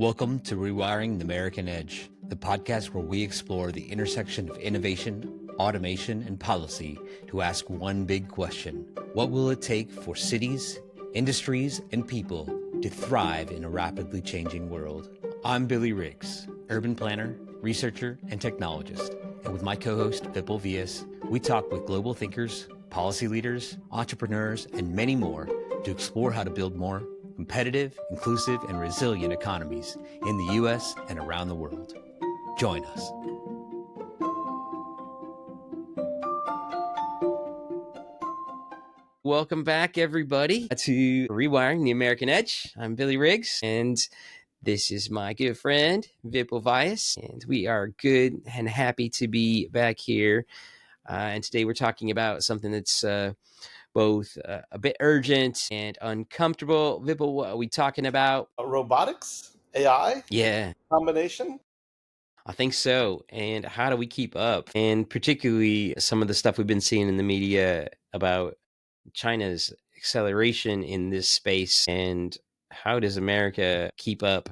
Welcome to Rewiring the American Edge, the podcast where we explore the intersection of innovation, automation, and policy to ask one big question. What will it take for cities, industries, and people to thrive in a rapidly changing world? I'm Billy Riggs, urban planner, researcher, and technologist. And with my co-host, Vipul Vyas, we talk with global thinkers, policy leaders, entrepreneurs, and many more to explore how to build more competitive, inclusive, and resilient economies in the U.S. and around the world. Join us. Welcome back, everybody, to Rewiring the American Edge. I'm Billy Riggs, and this is my good friend, Vipul Vyas, and we are good and happy to be back here. And today we're talking about something that's both a bit urgent and uncomfortable. Vipul, what are we talking about? Robotics? AI? Yeah, Combination? I think so. And how do we keep up? And particularly some of the stuff we've been seeing in the media about China's acceleration in this space, and how does America keep up?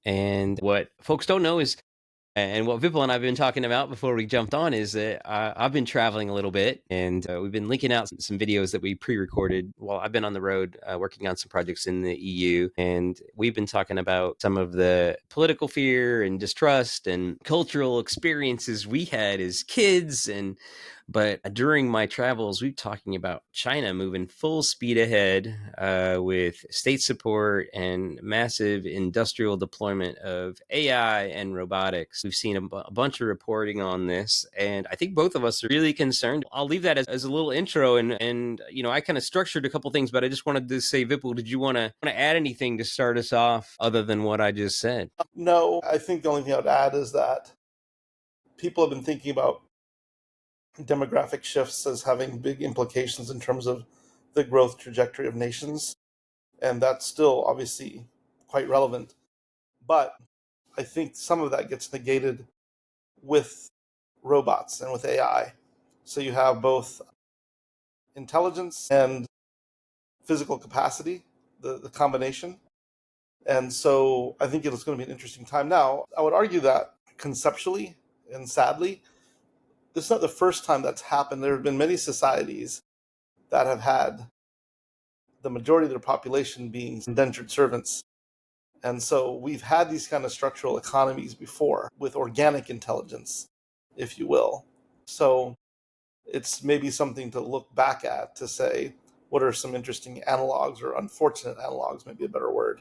And what folks don't know is, and what Vipul and I have been talking about before we jumped on, is that I've been traveling a little bit, and we've been linking out some videos that we pre-recorded while I've been on the road working on some projects in the EU. And we've been talking about some of the political fear and distrust and cultural experiences we had as kids. But during my travels, we're talking about China moving full speed ahead with state support and massive industrial deployment of AI and robotics. We've seen a bunch of reporting on this, and I think both of us are really concerned. I'll leave that as a little intro, and you know, I kind of structured a couple things, but I just wanted to say, Vipul, did you want to add anything to start us off other than what I just said? No, I think the only thing I would add is that people have been thinking about demographic shifts as having big implications in terms of the growth trajectory of nations. And that's still obviously quite relevant. But I think some of that gets negated with robots and with AI. So you have both intelligence and physical capacity, the combination. And so I think it's going to be an interesting time. Now, I would argue that conceptually and sadly, this is not the first time that's happened. There have been many societies that have had the majority of their population being indentured servants. And so we've had these kind of structural economies before with organic intelligence, if you will. So it's maybe something to look back at to say, what are some interesting analogs, or unfortunate analogs, maybe a better word.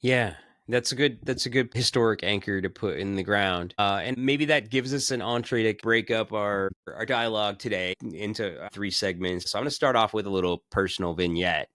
Yeah, that's a good historic anchor to put in the ground. And maybe that gives us an entree to break up our dialogue today into three segments. So I'm going to start off with a little personal vignette.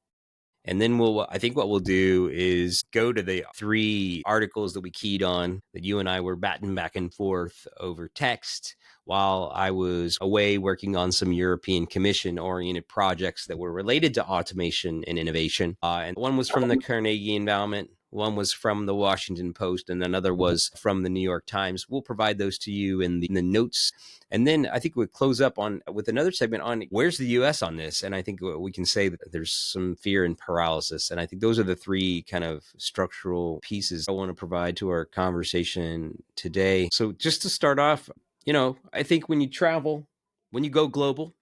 And then I think what we'll do is go to the three articles that we keyed on that you and I were batting back and forth over text while I was away working on some European Commission oriented projects that were related to automation and innovation. And one was from the Carnegie Endowment, one was from the Washington Post, and another was from the New York Times. We'll provide those to you in the notes. And then I think we'll close up with another segment on where's the U.S. on this. And I think we can say that there's some fear and paralysis. And I think those are the three kind of structural pieces I want to provide to our conversation today. So just to start off, you know, I think when you travel, when you go global,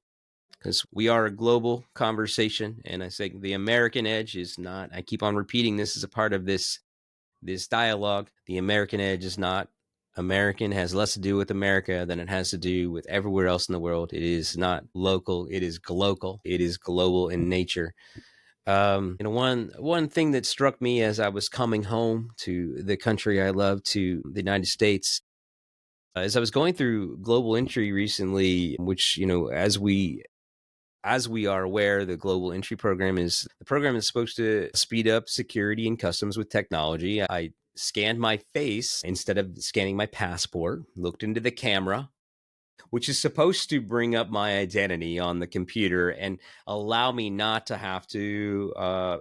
because we are a global conversation, and I say the American edge is not, I keep on repeating this as a part of this dialogue. The American edge is not American, has less to do with America than it has to do with everywhere else in the world. It is not local, it is glocal, it is global in nature. You know, one thing that struck me as I was coming home to the country I love, to the United States, as I was going through global entry recently, which, you know, as we are aware, the global entry program is supposed to speed up security and customs with technology. I scanned my face instead of scanning my passport, looked into the camera, which is supposed to bring up my identity on the computer and allow me not to have to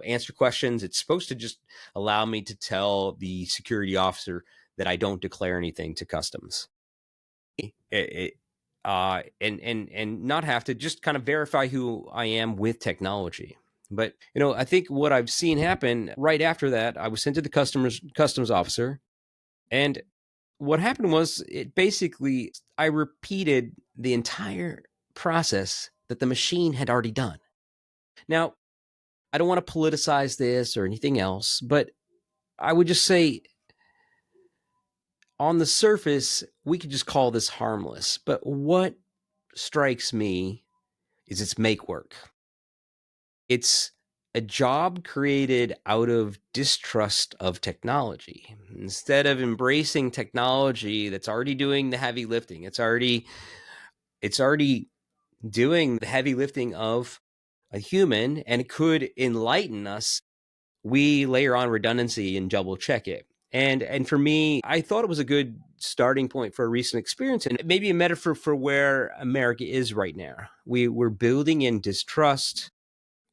answer questions. It's supposed to just allow me to tell the security officer that I don't declare anything to customs. And not have to, just kind of verify who I am with technology, But I think what I've seen happen right after that, I was sent to the customs officer, and what happened was it basically I repeated the entire process that the machine had already done. Now, I don't want to politicize this or anything else, but I would just say on the surface, we could just call this harmless. But what strikes me is its make work. It's a job created out of distrust of technology. Instead of embracing technology that's already doing the heavy lifting, it's already doing the heavy lifting of a human, and it could enlighten us. We layer on redundancy and double check it. And for me, I thought it was a good starting point for a recent experience and maybe a metaphor for where America is right now. We're building in distrust.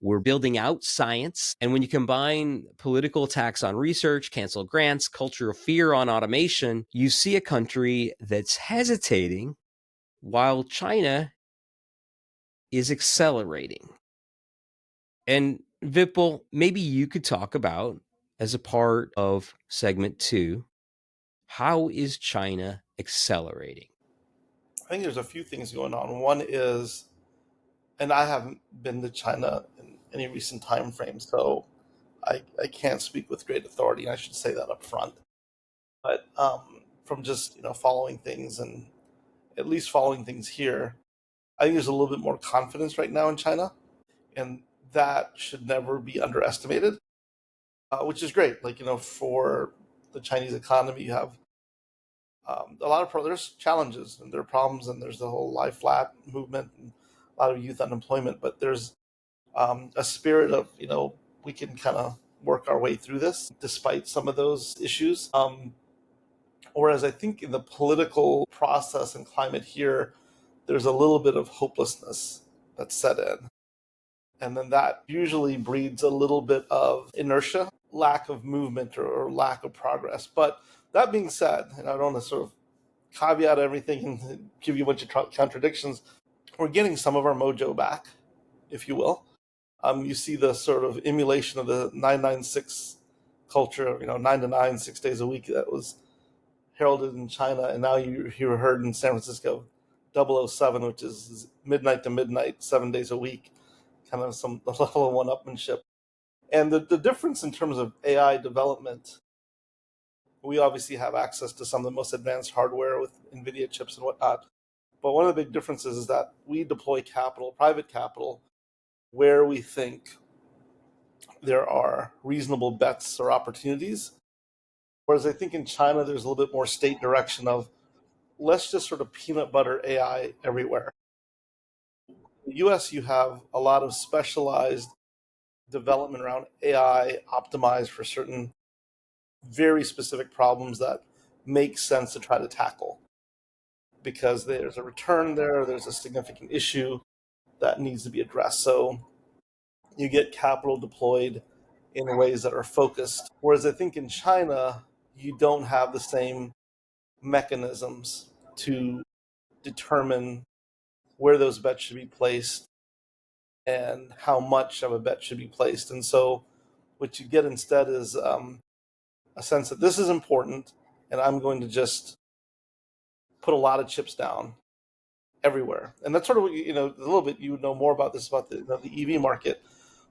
We're building out science. And when you combine political attacks on research, cancel grants, culture of fear on automation, you see a country that's hesitating while China is accelerating. And Vipul, maybe you could talk about, as a part of segment two, how is China accelerating? I think there's a few things going on. One is, and I haven't been to China in any recent time frame, so I can't speak with great authority, and I should say that up front. But from just following things, and at least following things here, I think there's a little bit more confidence right now in China, and that should never be underestimated, which is great. Like for the Chinese economy, you have a lot of there's challenges and there are problems, and there's the whole lie flat movement and a lot of youth unemployment. But there's a spirit of we can kind of work our way through this despite some of those issues. Whereas I think in the political process and climate here, there's a little bit of hopelessness that's set in. And then that usually breeds a little bit of inertia, lack of movement, or lack of progress. But that being said, and I don't want to sort of caveat everything and give you a bunch of contradictions, we're getting some of our mojo back, if you will. You see the sort of emulation of the 996 culture, 9 to 9, 6 days a week that was heralded in China, and now you heard in San Francisco 007, which is midnight to midnight, 7 days a week, kind of some level of one-upmanship. And the difference in terms of AI development, we obviously have access to some of the most advanced hardware with NVIDIA chips and whatnot. But one of the big differences is that we deploy capital, private capital, where we think there are reasonable bets or opportunities. Whereas I think in China, there's a little bit more state direction of let's just sort of peanut butter AI everywhere. In the US, you have a lot of specialized development around AI optimized for certain very specific problems that make sense to try to tackle because there's a return there, there's a significant issue that needs to be addressed. So you get capital deployed in ways that are focused. Whereas I think in China, you don't have the same mechanisms to determine where those bets should be placed and how much of a bet should be placed. And so what you get instead is a sense that this is important, and I'm going to just put a lot of chips down everywhere. And that's sort of what a little bit you would know more about this about the EV market.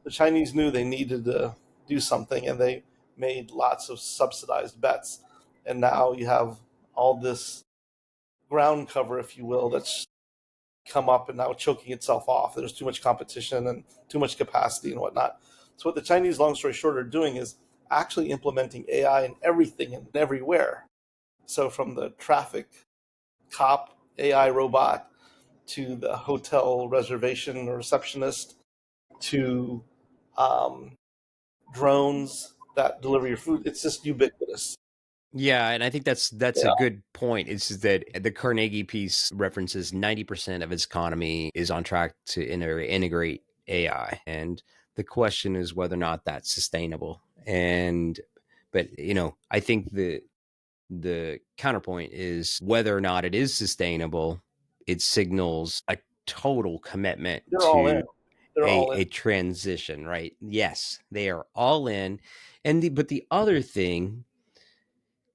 The Chinese knew they needed to do something, and they made lots of subsidized bets. And now you have all this ground cover, if you will, that's come up and now choking itself off. There's too much competition and too much capacity and whatnot. So what the Chinese, long story short, are doing is actually implementing AI in everything and everywhere. So from the traffic cop AI robot to the hotel reservation or receptionist to um, drones that deliver your food, it's just ubiquitous. Yeah, and I think that's a Yeah, good point. It's just that the Carnegie piece references 90% of its economy is on track to integrate AI, and the question is whether or not that's sustainable. And but I think the counterpoint is whether or not it is sustainable. It signals a total commitment they're all to in. They're all in. a transition, right? Yes, they are all in. But the other thing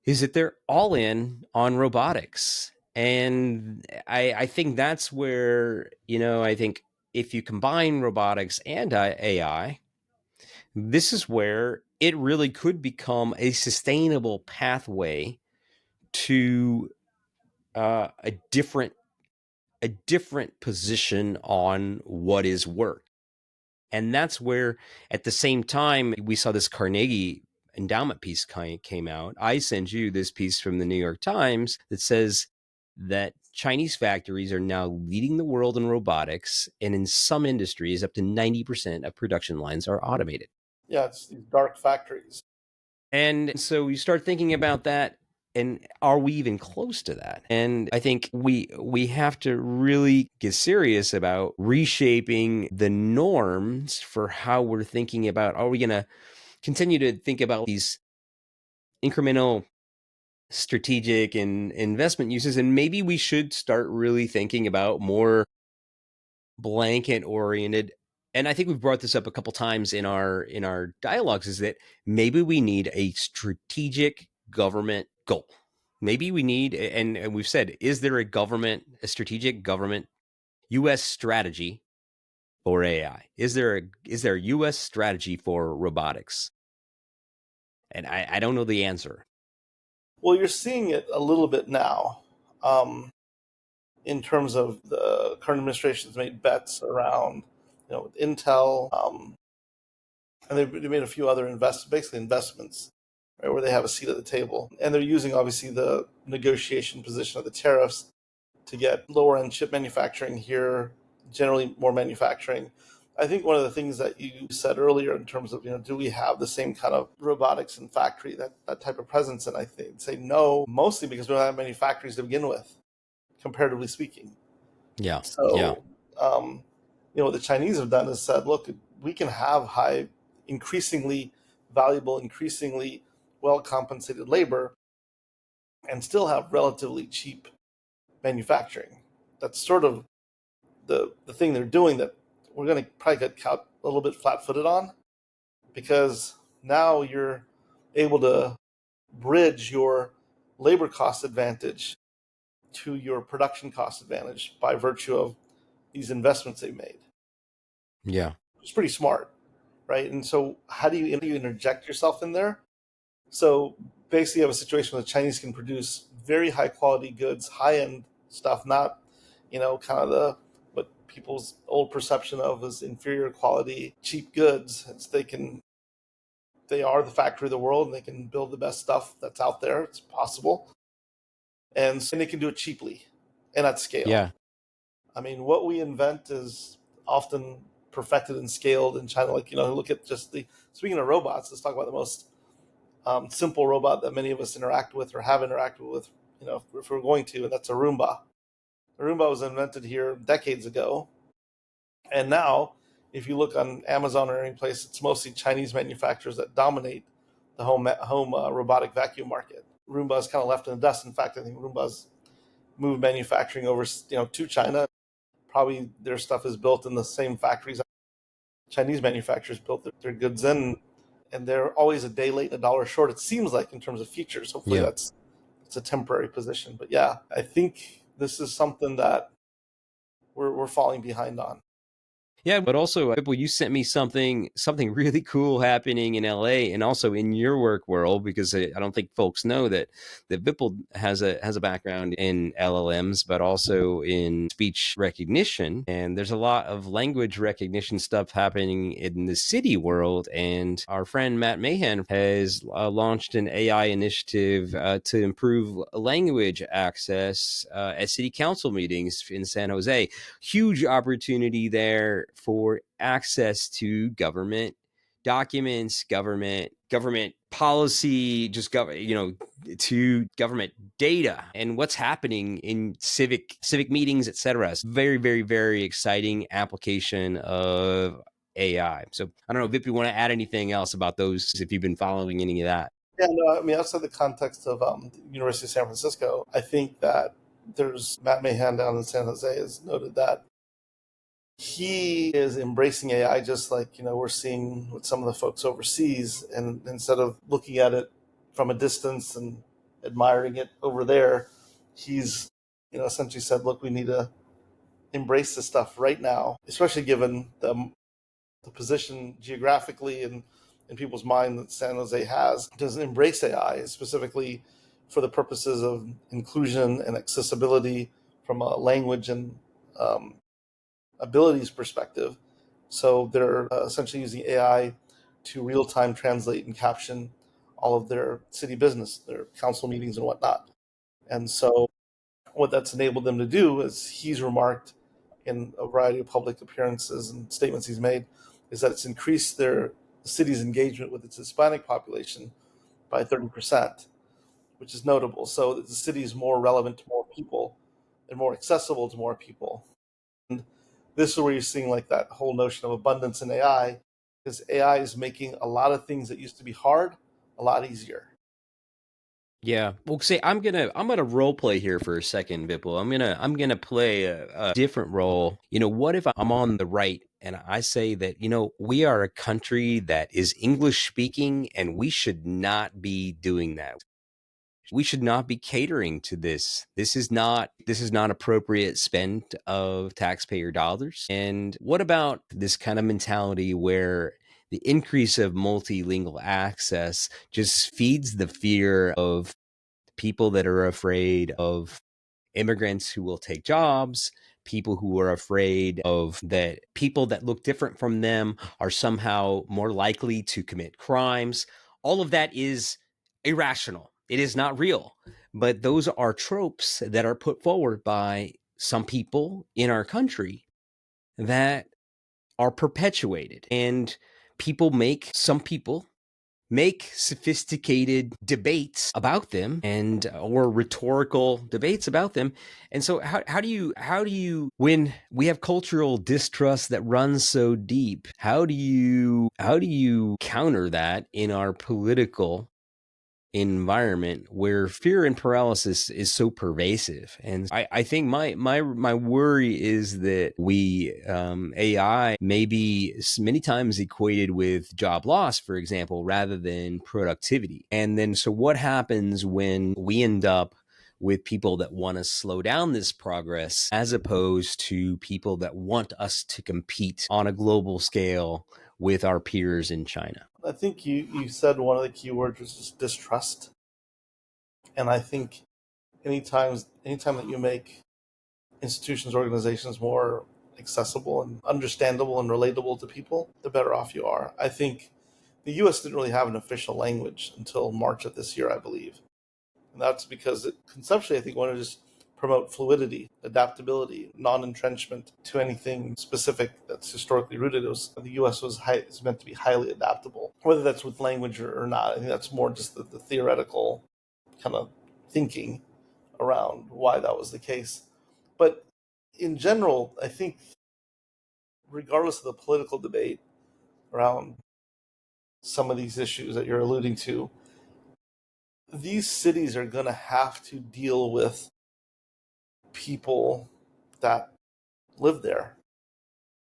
is that they're all in on robotics. And I think that's where, I think if you combine robotics and AI, this is where it really could become a sustainable pathway to a different position on what is work. And that's where, at the same time, we saw this Carnegie endowment piece came out. I sent you this piece from the New York Times that says that Chinese factories are now leading the world in robotics, and in some industries, up to 90% of production lines are automated. Yeah, it's these dark factories. And so you start thinking about that, and are we even close to that? And I think we have to really get serious about reshaping the norms for how we're thinking about, are we going to continue to think about these incremental strategic and investment uses, and maybe we should start really thinking about more blanket oriented. And I think we've brought this up a couple times in our dialogues, is that maybe we need a strategic government goal. Maybe we need, and we've said, is there a strategic government US strategy for AI? Is there a US strategy for robotics? And I don't know the answer. Well, you're seeing it a little bit now, in terms of the current administration's made bets around, with Intel, and they made a few other basically investments, right, where they have a seat at the table, and they're using obviously the negotiation position of the tariffs to get lower end chip manufacturing here, generally more manufacturing. I think one of the things that you said earlier in terms of, do we have the same kind of robotics and factory, that type of presence? And I think say no, mostly because we don't have many factories to begin with, comparatively speaking. Yeah. Yeah. So, what the Chinese have done is said, look, we can have high, increasingly valuable, increasingly well compensated labor and still have relatively cheap manufacturing. That's sort of the thing they're doing that we're going to probably get caught a little bit flat footed on, because now you're able to bridge your labor cost advantage to your production cost advantage by virtue of these investments they made. Yeah. It's pretty smart, right? And so, how do you interject yourself in there? So basically, you have a situation where the Chinese can produce very high quality goods, high end stuff, not, kind of what people's old perception of as inferior quality, cheap goods. They are the factory of the world, and they can build the best stuff that's out there. It's possible, and they can do it cheaply and at scale. Yeah. I mean, what we invent is often perfected and scaled in China. Like, look at just speaking of robots, let's talk about the most simple robot that many of us interact with or have interacted with, if we're going to, and that's a Roomba. A Roomba was invented here decades ago. And now, if you look on Amazon or any place, it's mostly Chinese manufacturers that dominate the home robotic vacuum market. Roomba's kind of left in the dust. In fact, I think Roomba's moved manufacturing over, to China. Probably their stuff is built in the same factories Chinese manufacturers built their goods in, and they're always a day late and a dollar short. It seems like, in terms of features. Hopefully, Yeah. it's a temporary position. But yeah, I think this is something that we're falling behind on. Yeah, but also, Bipple, you sent me something really cool happening in LA and also in your work world, because I don't think folks know that Bipple has a background in LLMs, but also in speech recognition. And there's a lot of language recognition stuff happening in the city world. And our friend Matt Mahan has launched an AI initiative to improve language access at city council meetings in San Jose. Huge opportunity there for access to government documents, government policy, just to government data and what's happening in civic meetings, etc. It's very, very, very exciting application of AI. So I don't know, Vip, you want to add anything else about those, if you've been following any of that? Yeah, no, I mean, outside the context of the University of San Francisco, I think that there's Matt Mahan down in San Jose has noted that he is embracing AI just like, we're seeing with some of the folks overseas. And instead of looking at it from a distance and admiring it over there, he's, essentially said, look, we need to embrace this stuff right now, especially given the position geographically and in people's mind that San Jose has, to embrace AI specifically for the purposes of inclusion and accessibility from a language and um, abilities perspective. So they're essentially using AI to real time translate and caption all of their city business, their council meetings and whatnot. And so what that's enabled them to do, is he's remarked in a variety of public appearances and statements he's made, is that it's increased the city's engagement with its Hispanic population by 30%, which is notable. So that the city is more relevant to more people and more accessible to more people. And this is where you're seeing like that whole notion of abundance in AI, because AI is making a lot of things that used to be hard a lot easier. Yeah. Well, say I'm gonna role play here for a second, Vipul. I'm gonna play a different role. What if I'm on the right and I say that we are a country that is English speaking, and we should not be doing that. We should not be catering to this. This is not appropriate spend of taxpayer dollars. And what about this kind of mentality where the increase of multilingual access just feeds the fear of people that are afraid of immigrants who will take jobs, people who are afraid of that people that look different from them are somehow more likely to commit crimes. All of that is irrational. It is not real. But those are tropes that are put forward by some people in our country that are perpetuated. And some people make sophisticated debates about them, and or rhetorical debates about them. And so how do you when we have cultural distrust that runs so deep, how do you counter that in our political environment where fear and paralysis is so pervasive? And I think my worry is that AI may be many times equated with job loss, for example, rather than productivity. And then so what happens when we end up with people that want to slow down this progress, as opposed to people that want us to compete on a global scale with our peers in China? I think you said one of the key words was just distrust. And I think anytime that you make institutions, organizations more accessible and understandable and relatable to people, the better off you are. I think the US didn't really have an official language until March of this year, I believe. And that's because it conceptually, I think, wanted to just promote fluidity, adaptability, non-entrenchment to anything specific that's historically rooted. The U.S. is meant to be highly adaptable, whether that's with language or not. I think that's more just the theoretical kind of thinking around why that was the case. But in general, I think, regardless of the political debate around some of these issues that you're alluding to, these cities are going to have to deal with people that live there,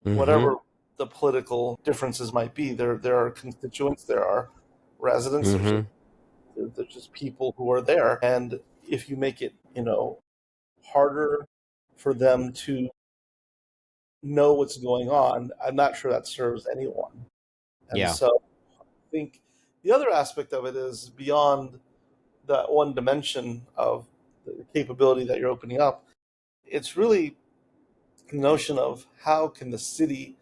Mm-hmm. whatever the political differences might be. There are constituents, there are residents, Mm-hmm. there's just people who are there, and if you make it harder for them to know what's going on, I'm not sure that serves anyone. And Yeah. so I think the other aspect of it is beyond that one dimension of the capability that you're opening up. It's really the notion of how can the city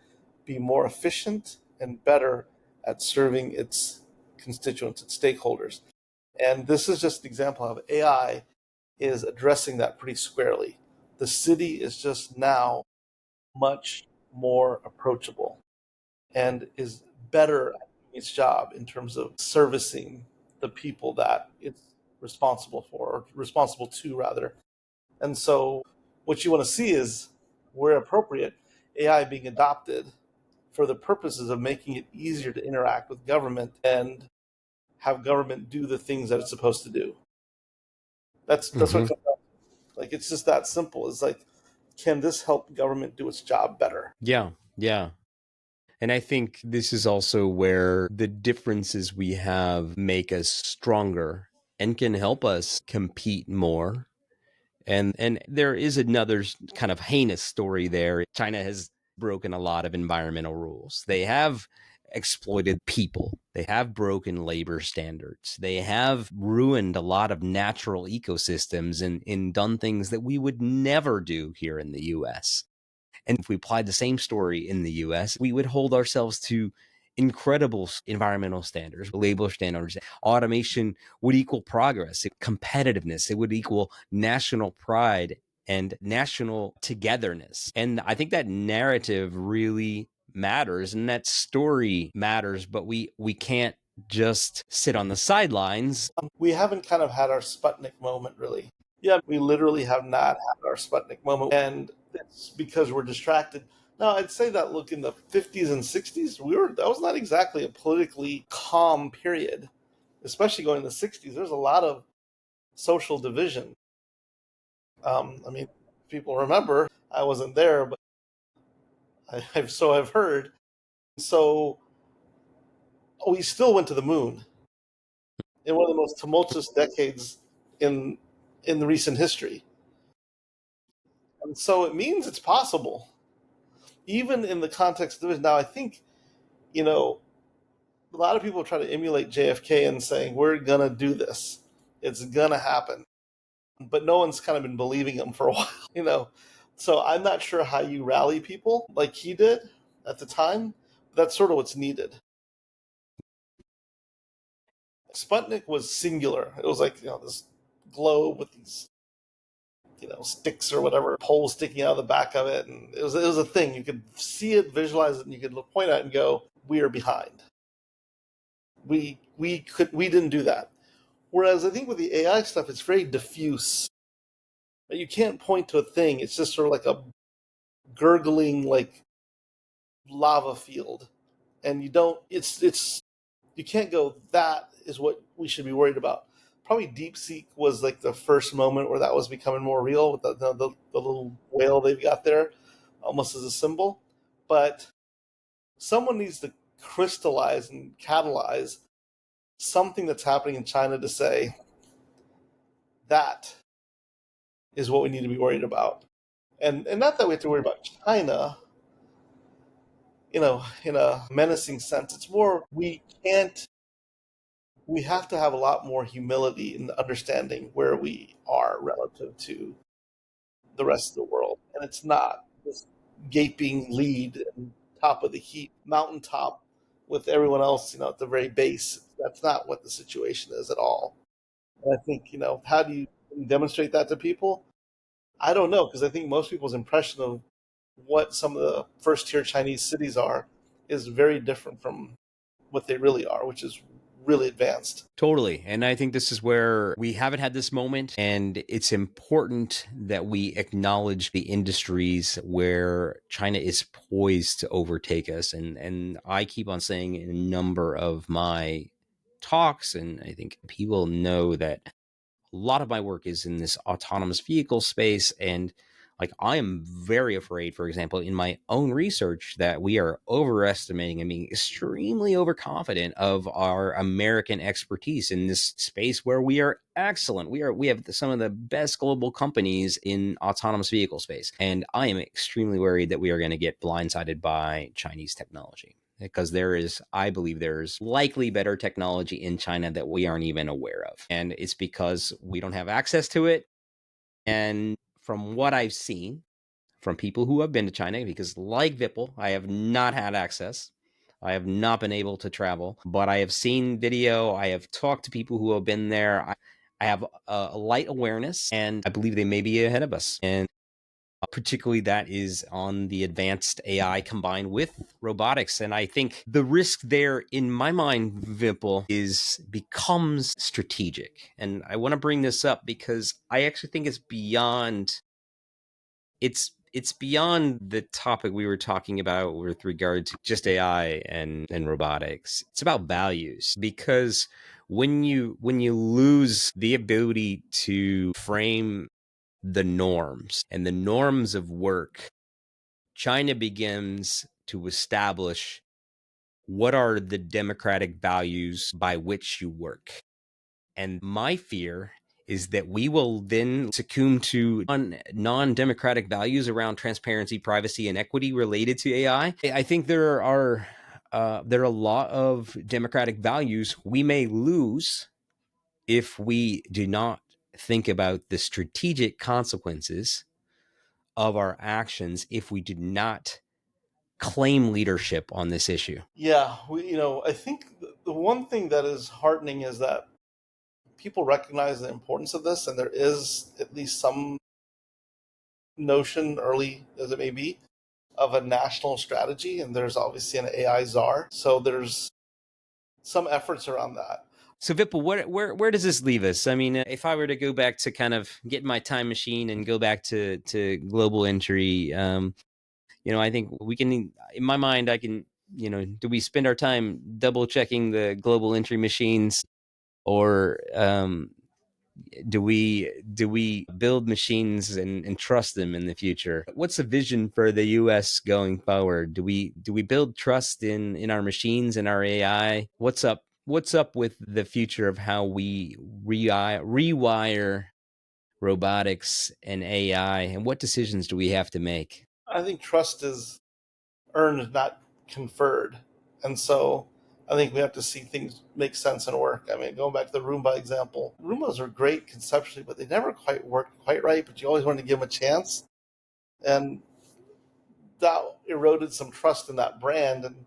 be more efficient and better at serving its constituents, its stakeholders. And this is just an example of AI is addressing that pretty squarely. The city is just now much more approachable and is better at its job in terms of servicing the people that it's responsible for, or responsible to, rather. And so, what you want to see is, where appropriate, AI being adopted for the purposes of making it easier to interact with government and have government do the things that it's supposed to do. That's what it Mm-hmm. comes down to. Like, it's just that simple. It's like Can this help government do its job better? Yeah. Yeah. And I think this is also where the differences we have make us stronger and can help us compete more. And there is another kind of heinous story there. China has broken a lot of environmental rules. They have exploited people. They have broken labor standards. They have ruined a lot of natural ecosystems and done things that we would never do here in the US. And if we applied the same story in the US, we would hold ourselves to incredible environmental standards, labor standards. Automation would equal progress, competitiveness. It would equal national pride and national togetherness. And I think that narrative really matters and that story matters, but we can't just sit on the sidelines. We haven't kind of had our Sputnik moment, really. Yeah, we literally have not had our Sputnik moment, and it's because we're distracted. Now, I'd say that look in the 50s and 60s, that was not exactly a politically calm period, especially going in the 60s. There's a lot of social division. I mean, people remember I wasn't there, but I've heard. So we still went to the moon in one of the most tumultuous decades in in the recent history. And so it means it's possible, even in the context of it. Now, I think, you know, a lot of people try to emulate JFK and saying, we're going to do this. It's going to happen. But no one's kind of been believing him for a while, you know. So I'm not sure how you rally people like he did at the time. That's sort of what's needed. Sputnik was singular. It was like, this globe with these, sticks or whatever, poles sticking out of the back of it. And it was a thing. You could see it, visualize it, and you could point at it and go, we are behind. We didn't do that. Whereas I think with the AI stuff, it's very diffuse. You can't point to a thing. It's just sort of like a gurgling, like lava field, and you can't go, that is what we should be worried about. Probably DeepSeek was like the first moment where that was becoming more real with the little whale they've got there, almost as a symbol. But someone needs to crystallize and catalyze something that's happening in China to say that is what we need to be worried about. And not that we have to worry about China, in a menacing sense. It's more we have to have a lot more humility in understanding where we are relative to the rest of the world. And it's not this gaping lead and top of the heap mountaintop with everyone else, at the very base. That's not what the situation is at all. And I think, how do you demonstrate that to people? I don't know, because I think most people's impression of what some of the first tier Chinese cities are is very different from what they really are, which is really advanced. Totally. And I think this is where we haven't had this moment. And it's important that we acknowledge the industries where China is poised to overtake us. And I keep on saying in a number of my talks, and I think people know that a lot of my work is in this autonomous vehicle space. And like, I am very afraid, for example, in my own research, that we are overestimating and being extremely overconfident of our American expertise in this space where we are excellent. We have some of the best global companies in autonomous vehicle space. And I am extremely worried that we are going to get blindsided by Chinese technology, because I believe there's likely better technology in China that we aren't even aware of. And it's because we don't have access to it. And from what I've seen from people who have been to China, because like Vipul, I have not had access. I have not been able to travel, but I have seen video. I have talked to people who have been there. I have a light awareness, and I believe they may be ahead of us. And particularly that is on the advanced AI combined with robotics. And I think the risk there, in my mind, Vipul, becomes strategic. And I want to bring this up because I actually think it's beyond the topic we were talking about with regard to just AI and robotics. It's about values, because when you lose the ability to frame the norms and the norms of work, China begins to establish what are the democratic values by which you work. And my fear is that we will then succumb to non-democratic values around transparency, privacy, and equity related to AI. I think there are a lot of democratic values we may lose if we do not think about the strategic consequences of our actions if we do not claim leadership on this issue. Yeah, I think the one thing that is heartening is that people recognize the importance of this, and there is at least some notion, early as it may be, of a national strategy. And there's obviously an AI czar, so there's some efforts around that. So Vipul, where does this leave us? I mean, if I were to go back to kind of get my time machine and go back to global entry, I think we can. In my mind, I can. Do we spend our time double checking the global entry machines, or do we build machines and trust them in the future? What's the vision for the US going forward? Do we build trust in our machines and our AI? What's up with the future of how we rewire robotics and AI, and what decisions do we have to make? I think trust is earned, not conferred. And so I think we have to see things make sense and work. I mean, going back to the Roomba example, Roombas are great conceptually, but they never quite worked quite right. But you always wanted to give them a chance. And that eroded some trust in that brand. And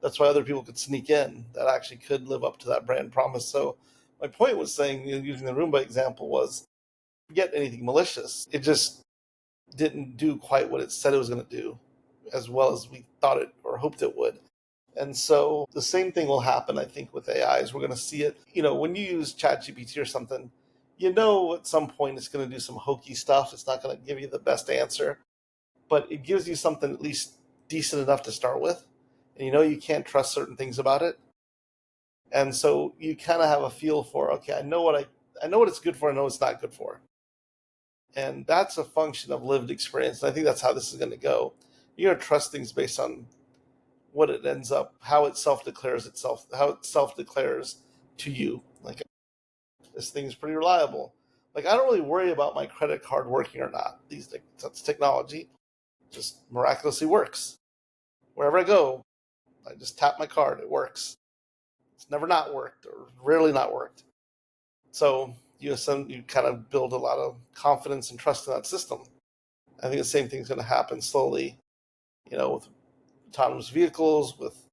that's why other people could sneak in that actually could live up to that brand promise. So my point was saying, using the Roomba example, was forget anything malicious. It just didn't do quite what it said it was going to do as well as we thought it or hoped it would. And so the same thing will happen, I think, with AI. Is we're going to see it. When you use ChatGPT or something, at some point it's going to do some hokey stuff. It's not going to give you the best answer, but it gives you something at least decent enough to start with. And you can't trust certain things about it. And so you kind of have a feel for, okay, I know what it's good for, I know it's not good for. And that's a function of lived experience. And I think that's how this is going to go. You're going to trust things based on what it ends up, how it self-declares to you. Like, this thing's pretty reliable. Like, I don't really worry about my credit card working or not. That's technology. It just miraculously works. Wherever I go, I just tap my card. It works. It's never not worked, or rarely not worked. So you kind of build a lot of confidence and trust in that system. I think the same thing's going to happen slowly, with autonomous vehicles, with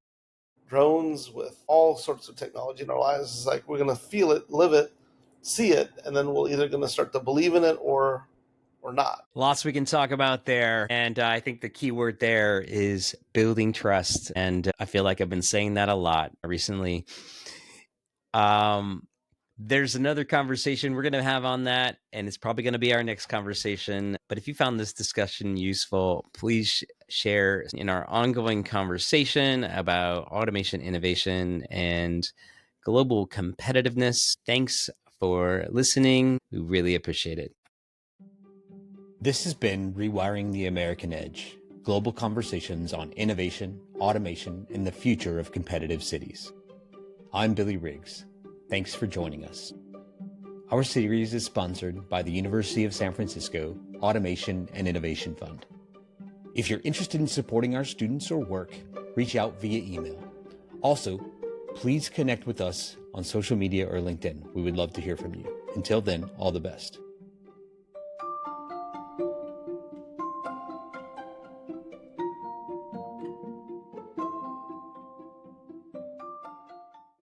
drones, with all sorts of technology in our lives. It's like we're going to feel it, live it, see it, and then we're either going to start to believe in it or not. Lots we can talk about there. And I think the key word there is building trust. And I feel like I've been saying that a lot recently. There's another conversation we're going to have on that, and it's probably going to be our next conversation. But if you found this discussion useful, please share in our ongoing conversation about automation, innovation, and global competitiveness. Thanks for listening. We really appreciate it. This has been Rewiring the American Edge, global conversations on innovation, automation, and the future of competitive cities. I'm Billy Riggs. Thanks for joining us. Our series is sponsored by the University of San Francisco Automation and Innovation Fund. If you're interested in supporting our students or work, reach out via email. Also, please connect with us on social media or LinkedIn. We would love to hear from you. Until then, all the best.